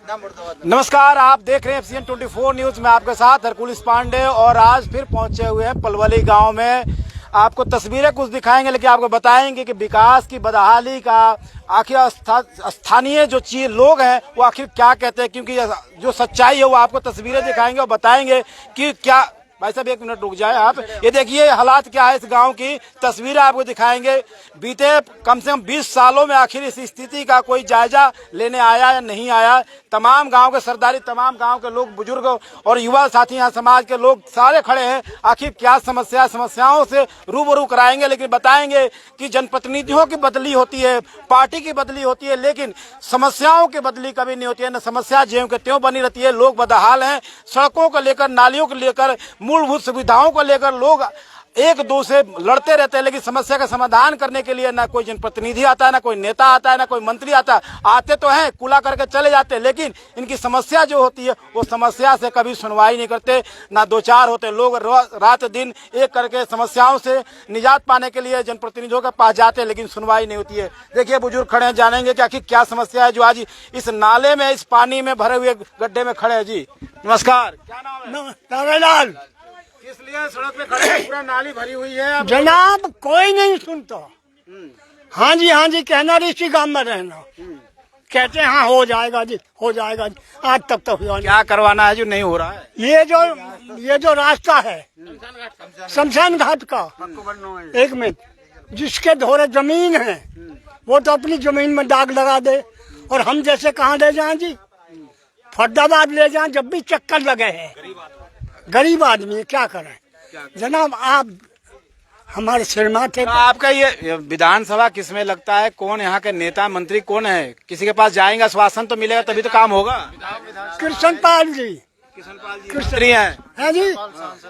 नमस्कार, आप देख रहे हैं FCN 24 न्यूज में आपके साथ हरकुलिस पांडे। और आज फिर पहुंचे हुए हैं पलवली गांव में। आपको तस्वीरें कुछ दिखाएंगे, लेकिन आपको बताएंगे कि विकास की बदहाली का आखिर स्थानीय जो चीज लोग हैं वो आखिर क्या कहते हैं, क्योंकि जो सच्चाई है वो आपको तस्वीरें दिखाएंगे और बताएंगे कि क्या। भाई साहब एक मिनट रुक जाए आप। ये देखिए हालात क्या है इस गांव की, तस्वीरें आपको दिखाएंगे। बीते कम से कम 20 सालों में आखिर इस स्थिति का कोई जायजा लेने आया या नहीं आया। तमाम गांव के सरदारी, तमाम गांव के लोग, बुजुर्ग और युवा साथी, यहाँ समाज के लोग सारे खड़े हैं। आखिर क्या समस्याओं से रूबरू कराएंगे, लेकिन बताएंगे कि जनप्रतिनिधियों की बदली होती है, पार्टी की बदली होती है, लेकिन समस्याओं की बदली कभी नहीं होती है। न समस्या ज्यों के त्यों बनी रहती है। लोग बदहाल हैं। सड़कों को लेकर, नालियों को लेकर, मूलभूत सुविधाओं को लेकर लोग एक दो से लड़ते रहते हैं, लेकिन समस्या का समाधान करने के लिए ना कोई जनप्रतिनिधि आता है, ना कोई नेता आता है, ना कोई मंत्री आता है। आते तो हैं, कुला करके चले जाते हैं, लेकिन इनकी समस्या जो होती है वो समस्या से कभी सुनवाई नहीं करते। ना दो चार होते लोग, रात दिन एक करके समस्याओं से निजात पाने के लिए जनप्रतिनिधियों के पास जाते हैं, लेकिन सुनवाई नहीं होती है। देखिए बुजुर्ग खड़े हैं, जानेंगे कि आखिर क्या समस्या है जो आज इस नाले में, इस पानी में भरे हुए गड्ढे में खड़े हैं। जी नमस्कार, क्या नाम है? नारायण। इसलिए सड़क पे खड़े हैं, पूरा नाली भरी हुई है जनाब, कोई नहीं सुनता। हाँ जी कहना, इसी गांव में रहना। कहते हैं हाँ हो जाएगा जी, हो जाएगा जी। आज तक तो हुआ नहीं। क्या करवाना है जो नहीं हो रहा है? ये जो रास्ता है शमशान घाट का, एक मिनट, जिसके धोरे जमीन है वो तो अपनी जमीन में दाग लगा दे, और हम जैसे कहाँ ले जाएं जी? फरीदाबाद ले जाएं, जब भी चक्कर लगे हैं। गरीब आदमी क्या करें जनाब? आप हमारे सिरमाथे। तो आपका ये विधानसभा किसमें लगता है? कौन यहाँ के नेता मंत्री कौन है? किसी के पास जाएंगे, आश्वासन तो मिलेगा तभी तो काम होगा। कृष्णपाल जी। मंत्री हैं जी,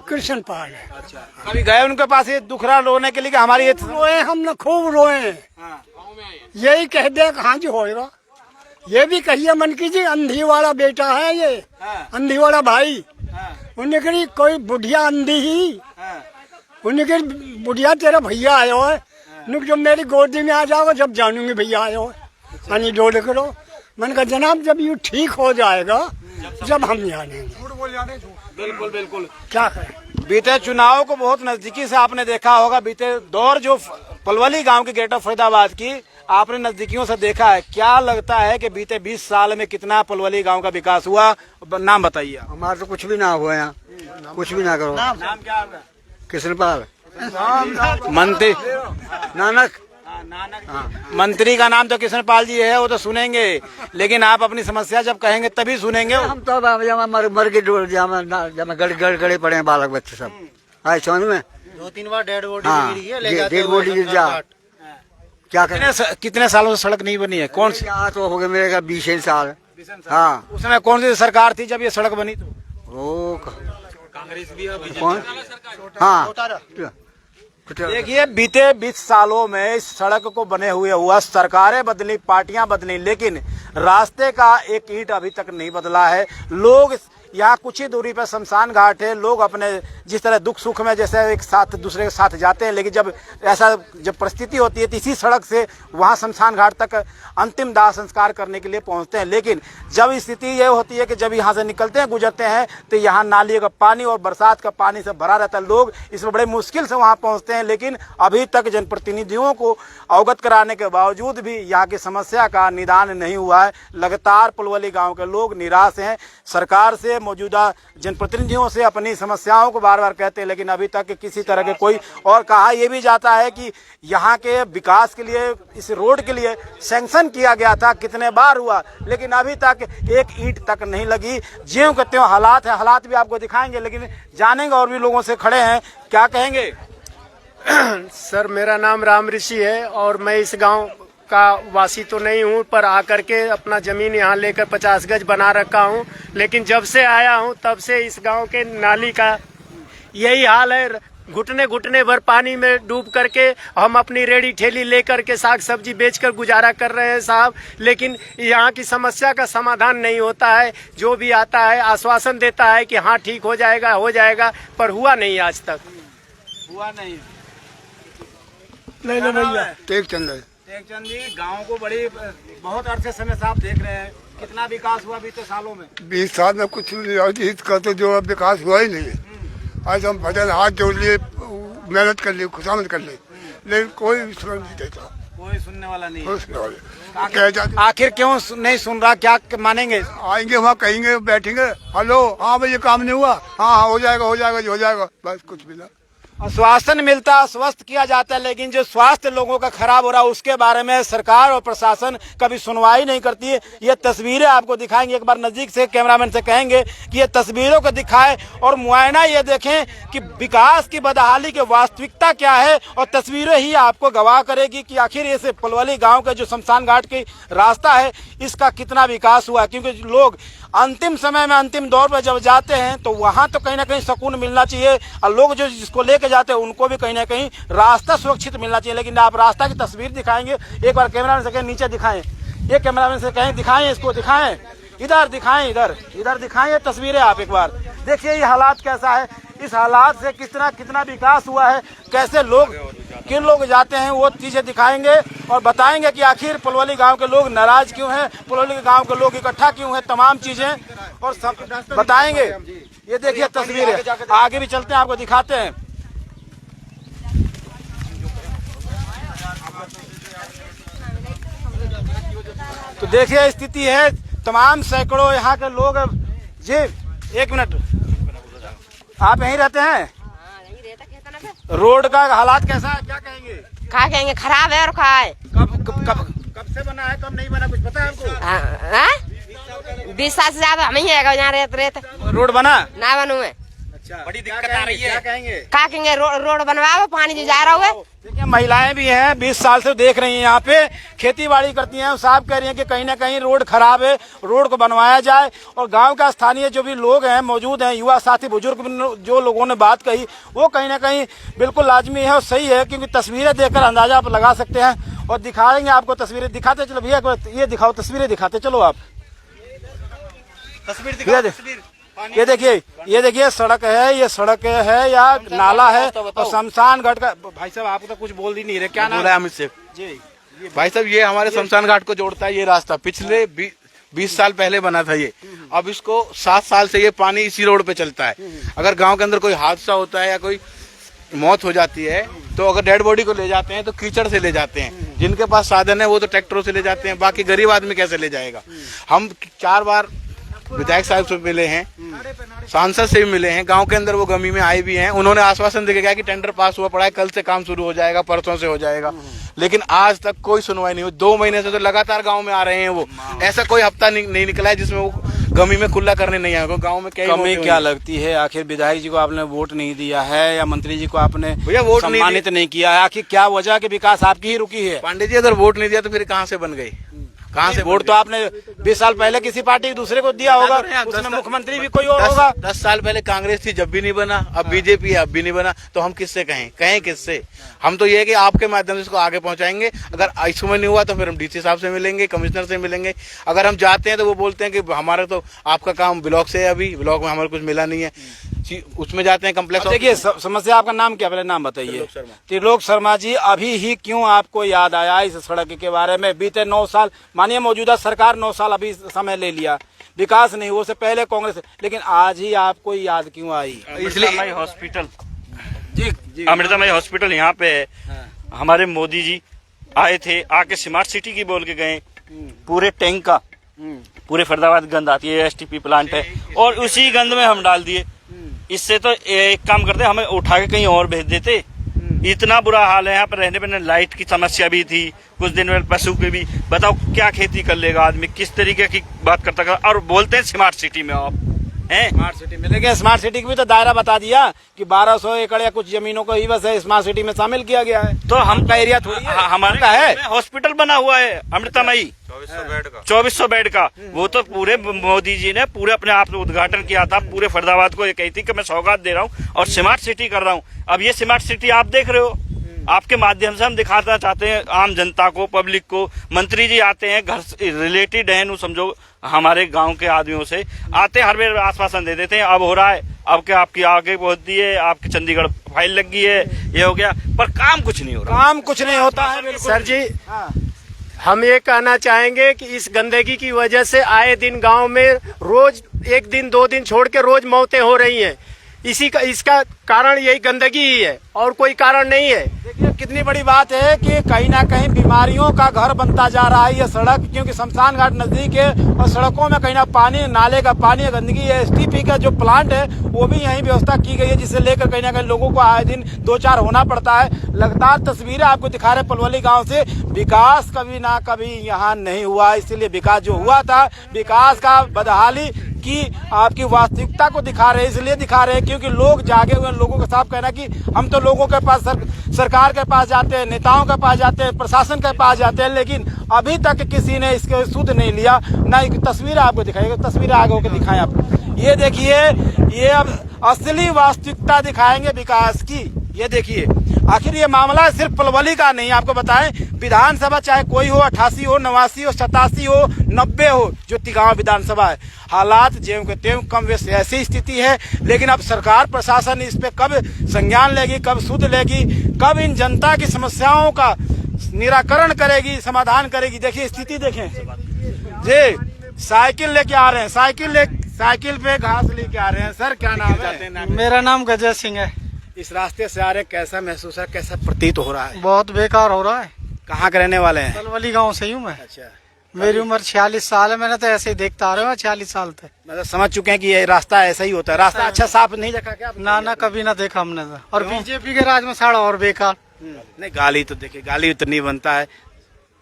कृष्णपाल। अच्छा, कभी गए उनके पास ये दुखरा रोने के लिए कि हमारी ये रोए, हमने खूब रोए। यही कह दे हाँ जी होएगा। ये भी कहिए मन की जी, अंधी वाला बेटा है ये, अंधी वाला भाई। उनकी कोई बुढ़िया अंधी ही, उनकी बुढ़िया तेरा भैया आयो है, जब मेरी गोदी में आ जाओगे जब जानूंगी भैया आयो है, पानी डोल करो। मैंने कहा जनाब जब ये ठीक हो जाएगा जब हम जानेंगे। बिल्कुल बिल्कुल। क्या करें? बीते चुनाव को बहुत नजदीकी से आपने देखा होगा। बीते दौर जो पलवली गांव की ग्रेटर फरीदाबाद की आपने नजदीकियों से देखा है। क्या लगता है कि बीते 20 साल में कितना पलवली गांव का विकास हुआ? नाम बताइए। हमारा तो कुछ भी ना हुआ यहाँ, कुछ भी ना करो। नाम क्या आपका? कृष्णपाल। मंत्री नानक। मंत्री का नाम तो कृष्णपाल जी है, वो तो सुनेंगे, लेकिन आप अपनी समस्या जब कहेंगे तभी सुनेंगे। हम तो मर के गड़े पड़े हैं बालक बच्चे सब। आए सोन में 2-3 बार डेड बॉडी गिरी है, डेड बॉडी गिर जा। क्या करें? कितने सालों से सड़क नहीं बनी है? कौन सी? यहाँ तो हो गए मेरे 20 साल। हाँ, उस समय कौन सी सरकार थी जब ये सड़क बनी? तो वो कांग्रेस भी है, कौन? हाँ, देखिए बीते 20 सालों में इस सड़क को बने हुए हुआ, सरकारें बदली, पार्टियां बदली, लेकिन रास्ते का एक ईंट अभी तक नहीं बदला है। लोग यहाँ कुछ ही दूरी पर शमशान घाट है। लोग अपने जिस तरह दुख सुख में जैसे एक साथ दूसरे के साथ जाते हैं, लेकिन जब परिस्थिति होती है तो इसी सड़क से वहाँ शमशान घाट तक अंतिम दाह संस्कार करने के लिए पहुँचते हैं। लेकिन जब स्थिति ये होती है कि जब यहाँ से निकलते हैं, गुजरते हैं, तो यहाँ नाली का पानी और बरसात का पानी से भरा रहता है। लोग इसमें बड़े मुश्किल से वहाँ पहुँचते हैं, लेकिन अभी तक जनप्रतिनिधियों को अवगत कराने के बावजूद भी यहाँ की समस्या का निदान नहीं हुआ है। लगातार पलवली गाँव के लोग निराश हैं। सरकार से, मौजूदा जनप्रतिनिधियों से अपनी समस्याओं को बार बार कहते हैं, लेकिन अभी तक किसी तरह के कोई। और कहा यह भी जाता है कि यहाँ के विकास के लिए, इस रोड के लिए सैंक्शन किया गया था, कितने बार हुआ, लेकिन अभी तक एक ईंट तक नहीं लगी। ज्यों के त्यों हालात है। हालात भी आपको दिखाएंगे, लेकिन जानेंगे और भी लोगों से खड़े हैं, क्या कहेंगे? सर मेरा नाम राम ऋषि है और मैं इस गांव का वासी तो नहीं हूं, पर आकर के अपना जमीन यहां लेकर 50 गज बना रखा हूं। लेकिन जब से आया हूं तब से इस गांव के नाली का यही हाल है। घुटने घुटने भर पानी में डूब करके हम अपनी रेडी ठेली लेकर के साग सब्जी बेचकर गुजारा कर रहे हैं साहब। लेकिन यहाँ की समस्या का समाधान नहीं होता है। जो भी आता है आश्वासन देता है कि हाँ ठीक हो जाएगा, पर हुआ नहीं, आज तक हुआ नहीं। भैया टेकचंद जी, गांव को बहुत अरसे समय से आप देख रहे हैं, कितना विकास हुआ बीते सालों में? 20 साल में कुछ नहीं हुआ। इसका तो जो विकास हुआ ही नहीं है। आज हम भजन हाथ जोड़ लिए, मेहनत कर ली, खुशामद कर ली, लेकिन कोई सुन नहीं देता, कोई सुनने वाला नहीं है। कोई सुनने वाले कह जाते आखिर क्यों नहीं सुन रहा, क्या मानेंगे? आएंगे वहाँ कहेंगे, बैठेंगे, हेलो हाँ भाई ये काम नहीं हुआ, हाँ हाँ हो जाएगा हो जाएगा हो जाएगा, बस कुछ भी ना। आश्वासन मिलता, आश्वस्त किया जाता है, लेकिन जो स्वास्थ्य लोगों का खराब हो रहा है उसके बारे में सरकार और प्रशासन कभी सुनवाई नहीं करती है। ये तस्वीरें आपको दिखाएंगे, एक बार नजदीक से कैमरामैन से कहेंगे कि ये तस्वीरों को दिखाएं और मुआयना ये देखें कि विकास की बदहाली की वास्तविकता क्या है, और तस्वीरें ही आपको गवाह करेगी कि आखिर ये पलवली गाँव का जो शमशान घाट की रास्ता है इसका कितना विकास हुआ। क्योंकि लोग अंतिम समय में, अंतिम दौर पर जब जाते हैं तो वहां तो कहीं ना कहीं सुकून मिलना चाहिए, और लोग जो जिसको लेके जाते हैं उनको भी कहीं ना कहीं रास्ता सुरक्षित मिलना चाहिए। लेकिन आप रास्ता की तस्वीर दिखाएंगे, एक बार कैमरामैन से कहें नीचे दिखाएं, ये कैमरामैन से कहें दिखाएं, इसको दिखाएं, इधर दिखाएं, इधर दिखाएं ये तस्वीरें। आप एक बार देखिए ये हालात कैसा है, इस हालात से कितना विकास हुआ है, कैसे लोग, किन लोग जाते हैं, वो चीजें दिखाएंगे और बताएंगे कि आखिर पलवली गांव के लोग नाराज क्यों हैं, पलवली गांव के लोग इकट्ठा क्यों हैं, तमाम चीजें और सब बताएंगे। ये देखिए तस्वीरें, आगे भी चलते हैं, आपको दिखाते हैं। तो देखिए स्थिति है, तमाम सैकड़ों यहाँ के लोग। जी एक मिनट, आप यहीं रहते हैं? रोड का हालात कैसा है, क्या कहेंगे? क्या कहेंगे, खराब है और खाए। कब से बना है, कब नहीं बना, कुछ पता है आपको? 20 साल से ज्यादा हम ही है यहाँ रेत रोड बना ना बनू है। अच्छा, बड़ी दिक्कत आ रही है, क्या कहेंगे? क्या कहेंगे, रोड बनवाओ, पानी जो जा रहा है। देखिए महिलाएं भी हैं, 20 साल से देख रही हैं, यहाँ पे खेती बाड़ी करती हैं, साहब कह रही हैं कि कहीं ना कहीं रोड खराब है, रोड को बनवाया जाए। और गांव का स्थानीय जो भी लोग हैं, मौजूद हैं, युवा साथी, बुजुर्ग जो लोगों ने बात कही, वो कहीं ना कहीं बिल्कुल लाजमी है और सही है, क्योंकि तस्वीरें देखकर अंदाजा आप लगा सकते हैं। और दिखाएंगे आपको तस्वीरें, दिखाते चलो भैया, ये दिखाओ तस्वीरें, दिखाते चलो आप तस्वीर। ये देखिए सड़क है, ये सड़क है या नाला है, और शमशान घाट का। भाई साहब आप तो कुछ बोल ही नहीं रहे, क्या नाम है? अमित से जी। भाई साहब ये हमारे शमशान घाट को जोड़ता है, ये रास्ता पिछले 20 साल पहले बना था ये। अब इसको 7 साल से ये पानी इसी रोड पे चलता है। अगर गांव के अंदर कोई हादसा होता है या कोई मौत हो जाती है तो अगर डेड बॉडी को ले जाते हैं तो कीचड़ से ले जाते हैं। जिनके पास साधन है वो तो ट्रैक्टरों से ले जाते हैं, बाकी गरीब आदमी कैसे ले जाएगा। हम 4 बार विधायक साहब से मिले हैं, सांसद से भी मिले हैं, गांव के अंदर वो गमी में आए भी हैं। उन्होंने आश्वासन देके गया कि टेंडर पास हुआ पड़ा है, कल से काम शुरू हो जाएगा, परसों से हो जाएगा, लेकिन आज तक कोई सुनवाई नहीं हुई। 2 महीने से तो लगातार गांव में आ रहे हैं वो। ऐसा कोई हफ्ता नहीं निकला है जिसमें वो गमी में खुला करने नहीं आया। गांव में कमी क्या लगती है? आखिर विधायक जी को आपने वोट नहीं दिया है या मंत्री जी को आपने वोट सम्मानित नहीं किया है, आखिर क्या वजह कि विकास आपकी ही रुकी है? पांडे जी अगर वोट नहीं दिया तो फिर कहाँ से बन गई? कहाँ से वोट तो आपने 20 साल पहले किसी पार्टी दूसरे को दिया होगा, उसमें मुख्यमंत्री भी कोई और होगा। 10 साल पहले कांग्रेस थी, जब भी नहीं बना, अब बीजेपी है, अब भी नहीं बना, तो हम किससे कहें किससे? हम तो ये है कि आपके माध्यम से इसको आगे पहुंचाएंगे। अगर इस समय नहीं हुआ तो फिर हम डीसी साहब से मिलेंगे, कमिश्नर से मिलेंगे। अगर हम जाते हैं तो वो बोलते हैं कि हमारा तो आपका काम ब्लॉक से है, अभी ब्लॉक में हमारा कुछ मिला नहीं है, उसमें जाते हैं कम्प्लेक्स। देखिए समस्या, आपका नाम क्या, पहले नाम बताइए। त्रिलोक शर्मा जी, अभी ही क्यों आपको याद आया इस सड़क के बारे में? बीते 9 साल, मानिए मौजूदा सरकार 9 साल अभी समय ले लिया, विकास नहीं हुआ, उससे पहले कांग्रेस, लेकिन आज ही आपको याद क्यों आई? इसलिए हॉस्पिटल जी अमृतामय हॉस्पिटल यहाँ पे है। हमारे मोदी जी आए थे, आके स्मार्ट सिटी की बोल के गए। पूरे टैंक का पूरे फरीदाबाद गंद आती है, एसटीपी प्लांट है, और उसी गंद में हम डाल दिए। इससे तो एक काम करते, हमें उठा के कहीं और भेज देते। इतना बुरा हाल है यहाँ पर रहने पर। लाइट की समस्या भी थी कुछ दिन में, पशु की भी। बताओ क्या खेती कर लेगा आदमी, किस तरीके की बात करता। और बोलते हैं स्मार्ट सिटी में आप हैं, स्मार्ट सिटी में, लेकिन स्मार्ट सिटी की भी तो दायरा बता दिया कि 1200 एकड़ या कुछ जमीनों को ही बस स्मार्ट सिटी में शामिल किया गया है। तो हम का एरिया थोड़ी है, हमारे का है। हॉस्पिटल बना हुआ है अमृतामयी 2400 बेड का। वो तो पूरे मोदी जी ने पूरे अपने आप उद्घाटन किया था, पूरे फरीदाबाद को ये कही थी कि मैं सौगात दे रहा हूँ और स्मार्ट सिटी कर रहा हूँ। अब ये स्मार्ट सिटी आप देख रहे हो, आपके माध्यम से हम दिखाना चाहते हैं आम जनता को, पब्लिक को। मंत्री जी आते हैं, घर रिलेटेड है, समझो हमारे गांव के आदमियों से आते, हर बार आश्वासन दे देते हैं अब हो रहा है, अब क्या आपकी आगे पहुंच दी है, आपकी चंडीगढ़ फाइल लग गई है, ये हो गया, पर काम कुछ नहीं हो रहा। काम कुछ नहीं होता है। सर जी हम ये कहना चाहेंगे कि इस गंदगी की वजह से आए दिन गांव में रोज 1 दिन 2 दिन छोड़ के रोज मौतें हो रही हैं। इसका कारण यही गंदगी ही है और कोई कारण नहीं है। देखिए कितनी बड़ी बात है कि कहीं ना कहीं बीमारियों का घर बनता जा रहा है ये सड़क, क्योंकि शमशान घाट नजदीक है और सड़कों में कहीं ना पानी, नाले का पानी, गंदगी है। एसटीपी का जो प्लांट है वो भी यही व्यवस्था की गई है, जिससे लेकर कहीं ना कहीं लोगों को आए दिन 2-4 होना पड़ता है। लगातार तस्वीरें आपको दिखा रहे पलवली गाँव से। विकास कभी ना कभी यहाँ नहीं हुआ, इसीलिए विकास जो हुआ था, विकास का बदहाली की आपकी वास्तविकता को दिखा रहे, इसलिए दिखा रहे क्योंकि लोग जागे हुए, लोगों का साफ कहना कि हम तो लोगों के पास सरकार के पास जाते हैं, नेताओं के पास जाते हैं, प्रशासन के पास जाते हैं, लेकिन अभी तक किसी ने इसके सुध नहीं लिया। ना तस्वीरें आपको दिखाएंगे, तस्वीरें आगे होकर दिखाएं आप। ये देखिए, ये अब असली वास्तविकता दिखाएंगे विकास की। ये देखिए, आखिर ये मामला सिर्फ पलवली का नहीं, आपको बताएं विधानसभा चाहे कोई हो, 88 हो, 89 हो, 87 हो, 90 हो, जो तिगांव विधानसभा है, हालात ज्यों के त्यों कम वैसे ऐसी स्थिति है। लेकिन अब सरकार प्रशासन इस पे कब संज्ञान लेगी, कब सुध लेगी, कब इन जनता की समस्याओं का निराकरण करेगी, समाधान करेगी। देखिए स्थिति देखें जी, साइकिल लेके आ रहे हैं, साइकिल पे घास लेके आ रहे हैं। सर क्या नाम है? मेरा नाम गजय सिंह है। इस रास्ते से आ रहे, कैसा महसूस है, कैसा प्रतीत हो रहा है? बहुत बेकार हो रहा है। कहाँ के रहने वाले हैं? पलवली गांव से हूँ मैं। अच्छा, मेरी उम्र 46 साल है। मैंने तो ऐसे ही देखता आ रहा हूँ 46 साल तक। मतलब समझ चुके हैं कि ये रास्ता ऐसा ही होता है। रास्ता अच्छा साफ नहीं देखा क्या? ना कभी ना देखा हमने तो। और बीजेपी के राज में साड़ा और बेकार। नहीं, गाली तो देखिए, गाली तो नहीं बनता है।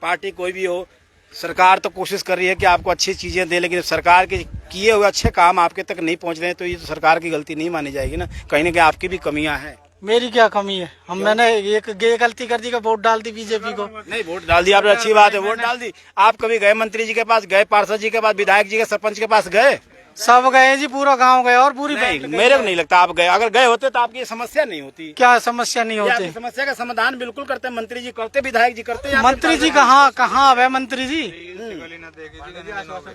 पार्टी कोई भी हो, सरकार तो कोशिश कर रही है कि आपको अच्छी चीजें दे, लेकिन सरकार के किए हुए अच्छे काम आपके तक नहीं पहुंच रहे हैं तो ये तो सरकार की गलती नहीं मानी जाएगी ना कहीं आपकी भी कमियां हैं। मेरी क्या कमी है? मैंने एक गलती कर दी कि वोट डाल दी बीजेपी को। नहीं, वोट डाल दी आपने, अच्छी बात है, वोट डाल दी। आप कभी गए मंत्री जी के पास, गए पार्षद जी के पास, विधायक जी के, सरपंच के पास गए? सब गए जी, पूरा गांव गए और पूरी नहीं, मेरे को नहीं लगता आप गए। अगर गए होते तो आपकी ये समस्या नहीं होती। क्या समस्या नहीं होती? समस्या का समाधान बिल्कुल करते मंत्री जी, करते विधायक जी, करते। मंत्री जी कहाँ है मंत्री जी?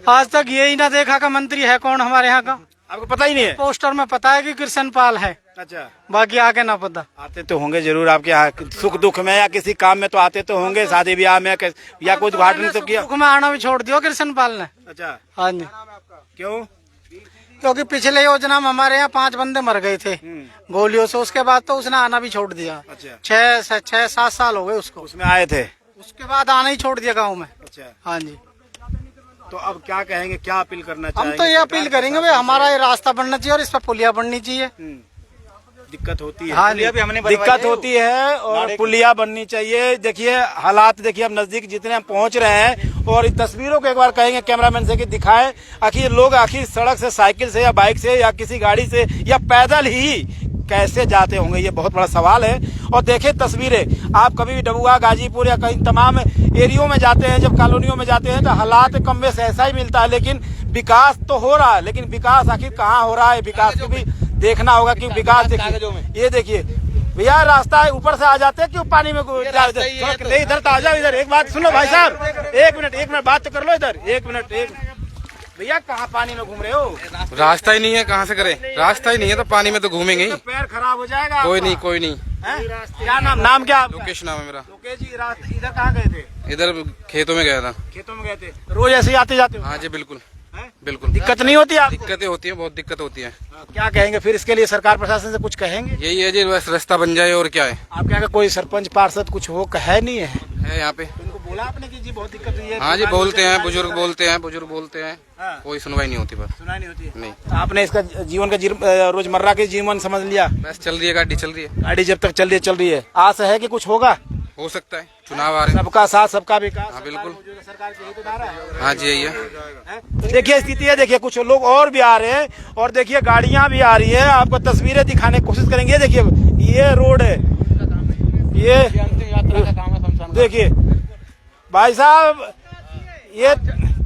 आज तक यही ना देखा कि मंत्री है कौन हमारे यहाँ का। आपको पता ही नहीं है? पोस्टर में पता है कि कृष्ण पाल है। अच्छा, बाकी आगे ना पता। आते तो होंगे जरूर आपके यहाँ, सुख दुख में या किसी काम में तो आते तो होंगे, शादी ब्याह में या कोई उद्घाटन तो किया? सुख में आना भी छोड़ दिया कृष्ण पाल ने। अच्छा, हाँ जी। क्यों? क्योंकि पिछले योजना में हमारे यहाँ 5 बंदे मर गए थे गोलियों से, उसके बाद तो उसने आना भी छोड़ दिया। अच्छा, 6-7 साल हो गए उसको। उसमें आए थे, उसके बाद आना ही छोड़ दिया गाँव में। अच्छा, हाँ जी। तो अब क्या कहेंगे, क्या अपील करना हम चाहेंगे? तो ये अपील करेंगे भाई, हमारा ये रास्ता बनना चाहिए और इस पर पुलिया बननी चाहिए। दिक्कत होती है। हाँ, दिक्कत होती है और पुलिया बननी चाहिए। देखिए हालात देखिए, अब नजदीक जितने हम पहुंच रहे हैं और इस तस्वीरों को एक बार कहेंगे कैमरामैन से कि दिखाएं, आखिर लोग आखिर सड़क से, साइकिल से या बाइक से या किसी गाड़ी से या पैदल ही कैसे जाते होंगे, ये बहुत बड़ा सवाल है। और देखिए तस्वीरें, आप कभी भी डबुआ, गाजीपुर या कहीं तमाम एरियो में जाते हैं, जब कॉलोनियों में जाते हैं तो हालात कम बेस ऐसा ही मिलता है। लेकिन विकास तो हो रहा है, लेकिन विकास आखिर कहाँ हो रहा है, विकास को भी देखना होगा कि विकास। देखिए ये देखिए भैया, रास्ता है ऊपर से आ जाते हैं, क्यों पानी में इधर तो आ जाओ। इधर एक बात सुन लो भाई साहब, एक मिनट बात तो कर लो इधर, एक मिनट। भैया कहाँ पानी में घूम रहे हो? रास्ता ही नहीं है, कहाँ से करें? रास्ता ही नहीं है तो पानी में तो घूमेंगे ही। पैर खराब हो जाएगा। कोई नहीं। क्या नाम क्या? लोकेश नाम है मेरा। लोकेश जी, इधर कहाँ गए थे? इधर खेतों में गया था। खेतों में गए थे, रोज ऐसे ही आते जाते हो? हाँ जी, बिल्कुल। दिक्कत नहीं होती आपको? दिक्कतें होती है, बहुत दिक्कत होती है। क्या कहेंगे फिर इसके लिए, सरकार प्रशासन से कुछ कहेंगे? यही है जी, बस रास्ता बन जाए और क्या है। आपके यहाँ कोई सरपंच पार्षद कुछ हो है नहीं है? यहाँ पे उनको बोला आपने कि जी बहुत दिक्कत हुई है? हाँ जी, बोलते हैं, बुजुर्ग बोलते हैं, कोई सुनवाई नहीं होती। बस सुनाई नहीं होती नहीं। तो आपने इसका जीवन का रोजमर्रा के जीवन समझ लिया? बस चल रही है, गाड़ी चल रही है। गाड़ी जब तक चल रही है, आस है कि कुछ होगा? हो सकता है, चुनाव आ रहे हैं। सबका साथ सबका विकास। हाँ बिल्कुल, सरकार के हित धारा है। हाँ जी यही है। तो देखिए स्थिति है, देखिए कुछ लोग और भी आ रहे हैं और देखिए गाड़ियां भी आ रही है, आपको तस्वीरें दिखाने की कोशिश करेंगे। देखिए ये रोड है, ये देखिए भाई साहब, ये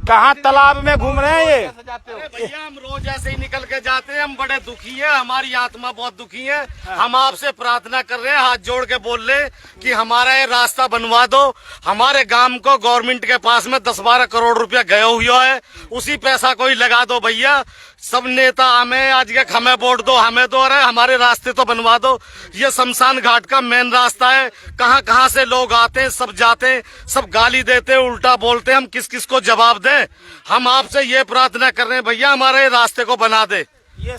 कहाँ तालाब में घूम रहे हैं ये? भैया हम रोज ऐसे ही निकल के जाते हैं, हम बड़े दुखी हैं, हमारी आत्मा बहुत दुखी है। हम आपसे प्रार्थना कर रहे हैं, हाथ जोड़ के बोल रहे कि हमारा ये रास्ता बनवा दो। हमारे गांव को गवर्नमेंट के पास में 10-12 करोड़ रुपया गया हुआ है, उसी पैसा कोई लगा दो भैया। सब नेता हमें आज के हमें वोट दो, हमें दो, अरे हमारे रास्ते तो बनवा दो। ये शमशान घाट का मेन रास्ता है, कहाँ कहाँ से लोग आते हैं, सब जाते हैं, सब गाली देते हैं, उल्टा बोलते हैं, हम किस किस को जवाब दें। हम आपसे ये प्रार्थना कर रहे हैं भैया हमारे रास्ते को बना दे। ये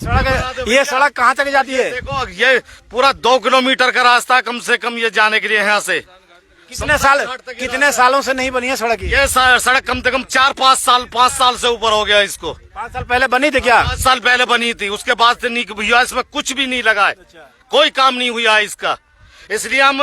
सड़क कहाँ तक जाती है? देखो ये पूरा 2 किलोमीटर का रास्ता कम से कम ये जाने के लिए यहाँ से। कितने सालों से नहीं बनी है सड़क? ये सड़क कम से कम 5 साल से ऊपर हो गया इसको। 5 साल पहले बनी थी क्या? 5 साल पहले बनी थी, उसके बाद से नहीं हुआ, इसमें कुछ भी नहीं लगा है, कोई काम नहीं हुआ है इसका। इसलिए हम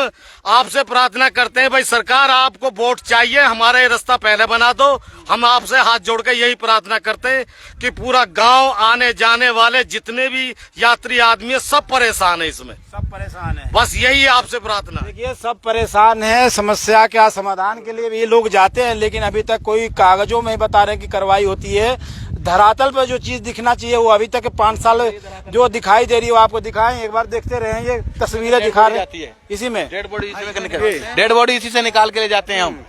आपसे प्रार्थना करते हैं भाई सरकार आपको वोट चाहिए, हमारा ये रास्ता पहले बना दो। हम आपसे हाथ जोड़ के यही प्रार्थना करते हैं कि पूरा गांव आने जाने वाले जितने भी यात्री आदमी है सब परेशान है, इसमें सब परेशान है। बस यही आपसे प्रार्थना। देखिए सब परेशान है, समस्या का समाधान के लिए भी ये लोग जाते हैं, लेकिन अभी तक कोई कागजों में बता रहे हैं कि कार्रवाई होती है। धरातल पर जो चीज दिखना चाहिए वो अभी तक 5 साल जो दिखाई दे रही है वो आपको दिखाएं, एक बार देखते रहे। ये तस्वीरें दिखा रहे हैं इसी में डेड बॉडी इसी से निकाल के ले जाते हैं हम।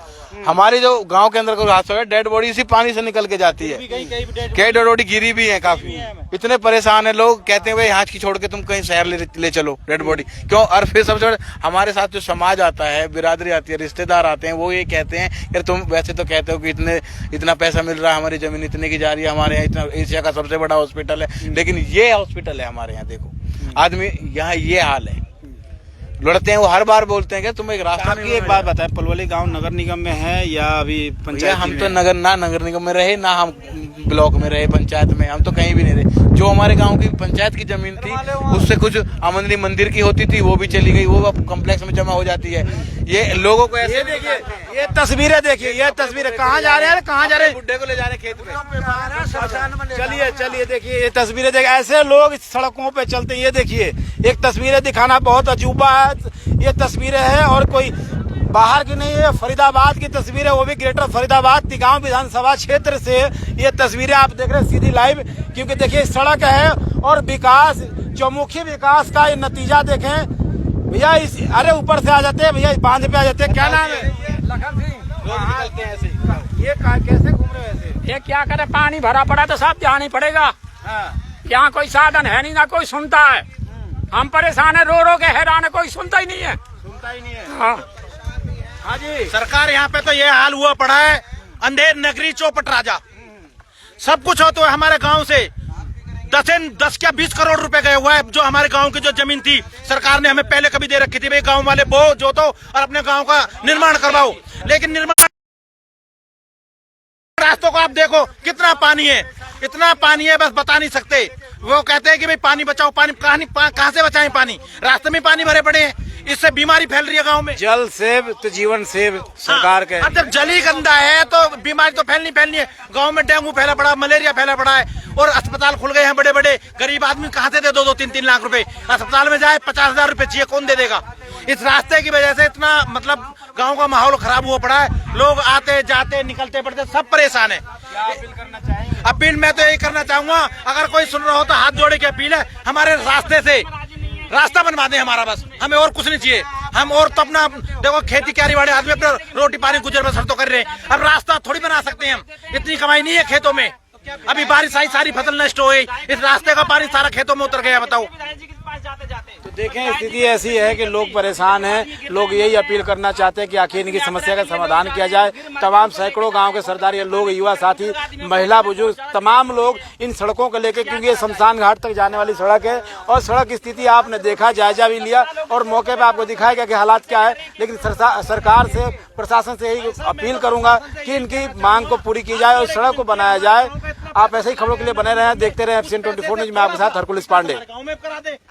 हमारे जो गांव के अंदर कोई हादसा है, डेड बॉडी इसी पानी से निकल के जाती है। कई डेड बॉडी गिरी भी है काफी। इतने परेशान है लोग, कहते हैं भाई यहाँ की छोड़ के तुम कहीं शहर ले चलो डेड बॉडी क्यों। और फिर सबसे बड़ा हमारे साथ जो समाज आता है, बिरादरी आती है, रिश्तेदार आते हैं, वो ये कहते हैं यार तुम वैसे तो कहते हो कि इतना पैसा मिल रहा है, हमारी जमीन इतने की जा रही है, हमारे यहाँ इतना एशिया का सबसे बड़ा हॉस्पिटल है, लेकिन ये हॉस्पिटल है हमारे यहाँ। देखो आदमी यहाँ ये हाल है, लड़ते हैं, वो हर बार बोलते हैं कि तुम एक रास्ता नहीं। एक बात बताए, पलवली गांव नगर निगम में है या अभी पंचायत? हम तो नगर निगम में रहे ना, हम ब्लॉक में रहे, पंचायत में, हम तो कहीं भी नहीं रहे। जो हमारे गांव की पंचायत की जमीन थी उससे कुछ आमदनी मंदिर की होती थी, वो भी चली गई, वो अब कॉम्प्लेक्स में जमा हो जाती है। ये लोगों को ऐसे देखिए, ये तस्वीरें देखिए, ये तस्वीरें कहाँ जा रहे हैं, कहाँ जा रहे हैं? बुड्ढे को ले जा रहे खेत में। चलिए देखिए ये तस्वीरें देखिए, ऐसे लोग इस सड़कों पे चलते हैं। ये देखिए एक तस्वीरें दिखाना बहुत अजूबा है। ये तस्वीरें हैं और कोई बाहर की नहीं है, फरीदाबाद की तस्वीर है, वो भी ग्रेटर फरीदाबाद तिगांव विधानसभा क्षेत्र से ये तस्वीरें आप देख रहे हैं सीधी लाइव। क्योंकि देखिए सड़क है और विकास, चौमुखी विकास का ये नतीजा देखें भैया। इस अरे ऊपर से आ जाते हैं भैया, बांध पे आ जाते हैं। क्या नाम है? लखन सिंह। ये कैसे घूम रहे हैं ऐसे? ये क्या करे, पानी भरा पड़ा तो सब जाना ही पड़ेगा। यहाँ कोई साधन है नहीं, ना कोई सुनता है। हम परेशान है, रो के हैरान है, कोई सुनता ही नहीं है। हाँ जी, सरकार यहाँ पे तो ये हाल हुआ पड़ा है, अंधेर नगरी चौपट राजा, सब कुछ हो तो हमारे गांव से 10 क्या 20 करोड़ रुपए गए हुआ है। जो हमारे गांव की जो जमीन थी सरकार ने हमें पहले कभी दे रखी थी, भाई गांव वाले बो जोतो और अपने गांव का निर्माण करवाओ, लेकिन निर्माण रास्तों को आप देखो कितना पानी है, इतना पानी है बस बता नहीं सकते। वो कहते हैं कि भाई पानी बचाओ, पानी कहाँ से बचाएं? पानी रास्ते में पानी भरे पड़े हैं, इससे बीमारी फैल रही है गांव में। जल सेव तो जीवन सेव सरकार के। अब जब जल ही गंदा है तो बीमारी तो फैलनी है। गांव में डेंगू फैला पड़ा, मलेरिया फैला पड़ा है, और अस्पताल खुल गए हैं बड़े बड़े। गरीब आदमी कहाँ से दे 2-3 लाख रुपए? अस्पताल में जाए 50,000 रुपए चाहिए, कौन दे देगा? इस रास्ते की वजह से इतना मतलब गांव का माहौल खराब हुआ पड़ा है। लोग आते जाते निकलते पड़ते सब परेशान है। अपील मैं तो यही करना चाहूंगा, अगर कोई सुन रहा हो तो हाथ जोड़े की अपील है, हमारे रास्ते से रास्ता बनवा दें हमारा, बस हमें और कुछ नहीं चाहिए। हम और तो अपना देखो खेती क्यारी वाले आदमी अपना रोटी पानी गुजर बसर तो कर रहे हैं, अब रास्ता थोड़ी बना सकते हैं हम, इतनी कमाई नहीं है खेतों में। अभी बारिश आई, सारी फसल नष्ट हो गई, इस रास्ते का पानी सारा खेतों में उतर गया, बताओ। तो देखें स्थिति ऐसी है कि लोग परेशान हैं। लोग यही अपील करना चाहते हैं कि आखिर इनकी समस्या का समाधान किया जाए। तमाम सैकड़ों गांव के सरदार, ये लोग, युवा साथी, महिला, बुजुर्ग, तमाम लोग इन सड़कों को लेकर, क्योंकि ये शमशान घाट तक जाने वाली सड़क है और सड़क की स्थिति आपने देखा, जायजा भी लिया और मौके पर आपको दिखाया गया कि हालात क्या है। लेकिन सरकार से, प्रशासन से यही अपील करूंगा कि इनकी मांग को पूरी की जाए और सड़क को बनाया जाए। आप ऐसे ही खबरों के लिए बने रहे, देखते रहे एफसीएन 24 न्यूज में आपके साथ हरकुलिस पांडे।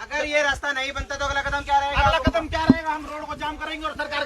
अगर ये रास्ता नहीं बनता तो अगला कदम क्या रहेगा? हम रोड को जाम करेंगे और सरकार